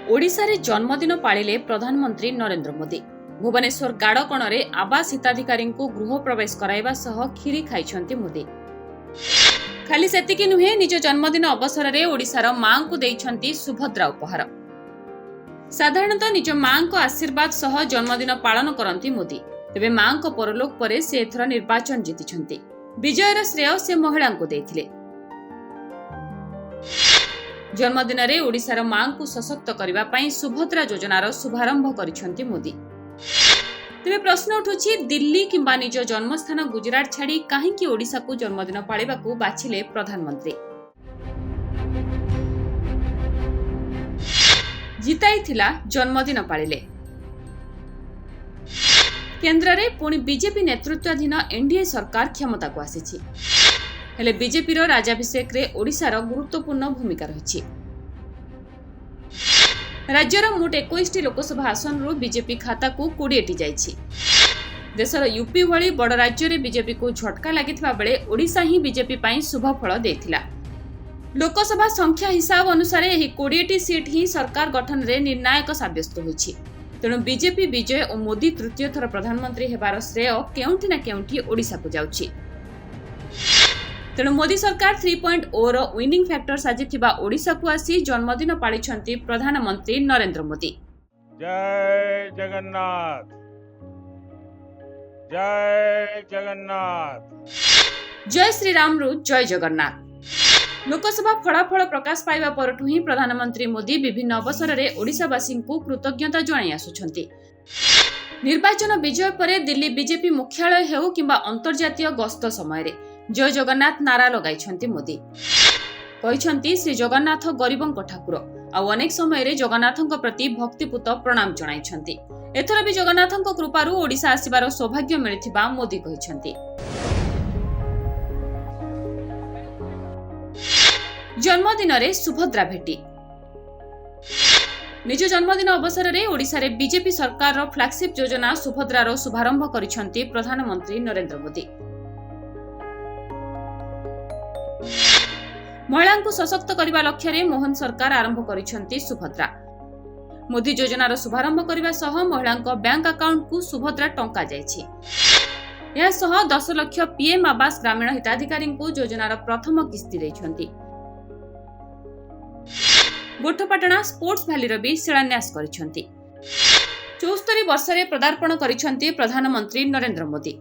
ओडिशा रे जन्मदिन पाळिले प्रधानमंत्री नरेंद्र मोदी। भुवनेश्वर गाड़कणे आवास हिताधिकारी को गृह प्रवेश कराइबा सह खीरी खाइछंती मोदी। खाली सेतिकी नुहे, निज जन्मदिन अवसर रे ओडिशार मां को देइछंती सुभद्रा उपहार। साधारणतः निज मां को आशीर्वाद सह जन्मदिन पालन करंती मोदी। तेबे मां को परलोक परे से एथर निर्वाचन जीतिछंती। विजयर श्रेय से महिला को देइथिले। जन्मदिन रे ओडिशार मां को सशक्त करबा पई सुभद्रा योजनार शुभारंभ करिसंती मोदी। तेबे प्रश्न उठुछि, दिल्ली किंबा निज जन्मस्थान गुजरात छाड़ी काहेकि ओडिशा को जन्मदिन पाळिबाकू बाछिले प्रधानमंत्री। जिताई थिला जन्मदिन पाळिले। केंद्र रे पुणी बीजेपी नेतृत्वाधीन एनडीए सरकार क्षमता को आसीछि। हेले बीजेपी रो राज्याभिषेक रे ओडिशार गुरुत्वपूर्ण भूमिका रहिछि। राज्यर मोट 21 लोकसभा आसन रु बीजेपी खाता को 20 जाइछि। देशर यूपी भली बड़ राज्य रे बीजेपी को झटका लागिथिबा बेले ओडिशा ही बीजेपी पई शुभ फल देथिला। लोकसभा संख्या हिसाब अनुसार एही 20 सीट ही सरकार गठन रे निर्णायक साब्यस्त होइछि। तेणु बीजेपी विजय और मोदी तृतीय थर प्रधानमंत्री हेबार श्रेय केउंठी ना केउंठी ओडिशा को जाउछि। तेणु मोदी सरकार 3.0 रो विनिंग फैक्टर साजिथिबा ओडिशा को आसी जन्मदिन पाळिछंती प्रधानमंत्री नरेंद्र मोदी। जय जगन्नाथ, जय जगन्नाथ, जय श्री राम रु जय जगन्नाथ। लोकसभा फलाफल प्रकाश पाइबा परठु ही प्रधानमंत्री मोदी विभिन्न अवसर रे ओडिशावासी को कृतज्ञता जणाई आसुछंती। निर्वाचन विजय परे दिल्ली बीजेपी मुख्यालय हेउ किंबा अंतर्जातीय गस्त समय रे जय जगन्नाथ नारा लगाइछंती मोदी। कहिछंती श्री जगन्नाथ गरीबंक ठाकुर आ अनेक समय रे जगन्नाथंक प्रति भक्तिपूत प्रणाम जणाइछंती। एथर भी जगन्नाथंक कृपारु ओडिशा आसीबार सौभाग्य मिलिथिबा मोदी कहिछंती। जन्मदिन रे सुभद्रा भेटी। निज जन्मदिन अवसर रे ओडिशा रे बीजेपी सरकार रो फ्लैगशिप योजना सुभद्रा रो शुभारंभ करिसंती प्रधानमंत्री नरेंद्र मोदी। महिला को सशक्त करने लक्ष्य रे मोहन सरकार आरंभ करिसंती सुभद्रा। मोदी योजनार शुभारंभ करबा सह महिला बैंक अकाउंट को सुभद्रा टंका जायछि। या सह 10 लाख पीएम आवास ग्रामीण हिताधिकारी को योजनार प्रथम किस्ती दैछंती। गोठपाटना स्पोर्ट्स वैली रो भी शिलान्यास करिसंती। 74 वर्ष रे पदार्पण करिसंती प्रधानमंत्री नरेंद्र मोदी।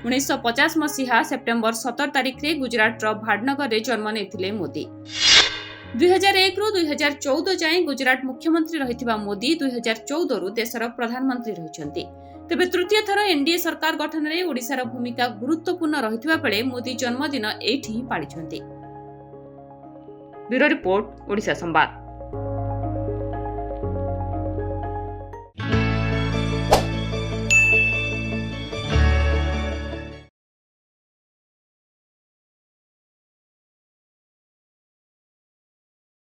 1950 मसीहा सेप्टेम्बर 17 तारिख रे गुजरात रो भाडनगर रे जन्म नेथिले मोदी। 2001 रु 2014 जाए गुजरात मुख्यमंत्री रहिथिबा मोदी 2014 रु देशर प्रधानमंत्री रहिसंती। तेबे तृतीय थर एनडीए सरकार गठन रे ओडिशार भूमिका गुरुत्वपूर्ण रहिथिबा बेले मोदी जन्मदिन एठी ही पाळिसंती। ब्यूरो रिपोर्ट, ओडिशा संवाद।